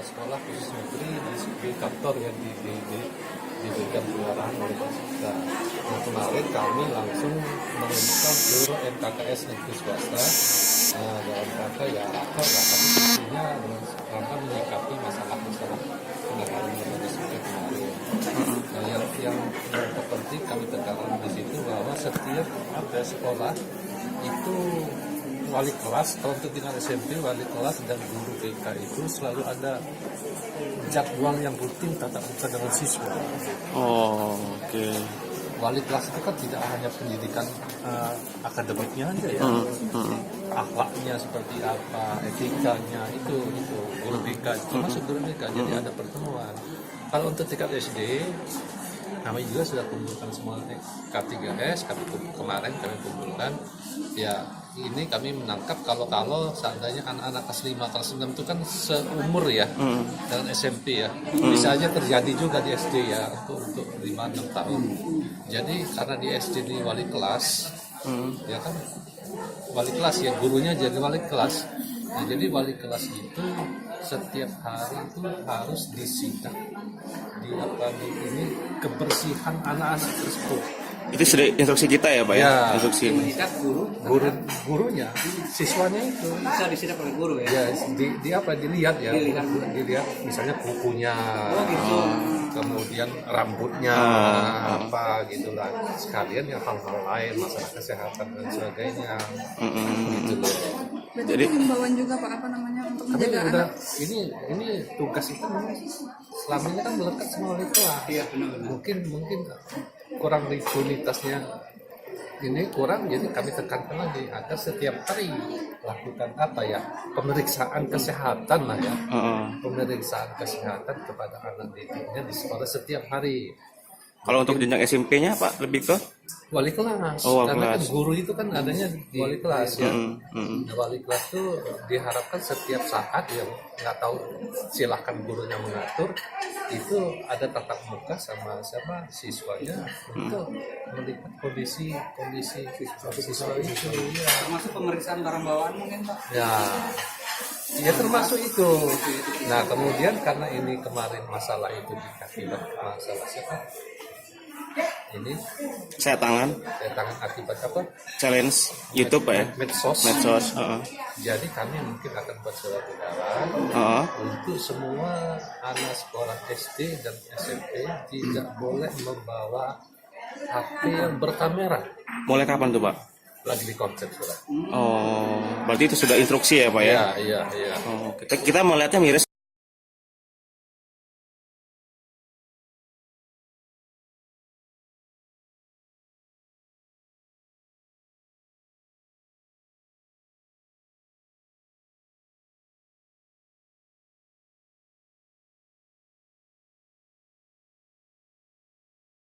sekolah khusus negeri di kantor yang diberikan pengarahan oleh kita. Nah, kemarin kami langsung mengirimkan seluruh MKKS negeri swasta dalam rangka ya lapor lah, tapi tentunya dalam rangka menyikapi masalah-masalah penanganan terorisme kemarin. Nah, yang terpenting kami tekankan di situ bahwa setiap ada sekolah itu wali kelas, kalau untuk tingkat SMP, wali kelas dan guru BK itu selalu ada jadwal yang rutin tatap muka dengan siswa. Oh, oke. Wali kelas itu kan tidak hanya pendidikan akademiknya aja ya, akhlaknya seperti apa, etikanya itu guru BK, termasuk guru BK. Jadi ada pertemuan. Kalau untuk tingkat SD, kami juga sudah kumpulkan semua K3S, kemarin kami kumpulkan. Ya, ini kami menangkap kalau seandainya anak-anak kelas 5, kelas 6 itu kan seumur ya dengan SMP ya. Bisa aja terjadi juga di SD ya untuk 5-6 tahun. Jadi karena di SD di wali kelas, ya kan wali kelas ya, gurunya jadi wali kelas. Nah, jadi wali kelas itu setiap hari itu harus disidak ini kebersihan anak-anak tersebut. Itu sudah instruksi kita ya, Pak ya? Instruksi. Gurunya, siswanya itu bisa disidak oleh guru ya? Ya, dilihat ya. Dilihat misalnya kukunya. Oh, gitu. Kemudian rambutnya apa gitulah, sekalian yang hal-hal lain, masalah kesehatan dan sebagainya. Gitu loh. Jadi himbauan juga Pak untuk Tapi menjaga udah anak. ini tugas itu memang selama ini kan melekat sama wali kelas. Iya, benar. Mungkin kurang rutinitasnya ini kurang, jadi kami tekankan lagi agar setiap hari lakukan pemeriksaan kesehatan lah ya, pemeriksaan kesehatan kepada anak didiknya di sekolah setiap hari. Kalau untuk jenjang SMP-nya Pak lebih ke Wali kelas, karena kan guru itu kan adanya di wali kelas ya. Nah, wali kelas itu diharapkan setiap saat ya, nggak tahu silahkan gurunya mengatur, itu ada tatap muka sama siswanya untuk melihat kondisi siswa itu ya. Termasuk pemeriksaan barang bawaan mungkin Pak? Ya termasuk itu. Nah kemudian karena ini kemarin masalah itu diakibat masalah ini saya tangan akibat apa? Challenge YouTube Pak ya? Medsos. Jadi kami mungkin akan buat surat edaran untuk semua anak sekolah SD dan SMP tidak boleh membawa HP yang berkamera. Mulai kapan tuh Pak? Lagi di konsep surat. Oh, berarti itu sudah instruksi ya Pak ya? Iya. Oh, kita melihatnya miris.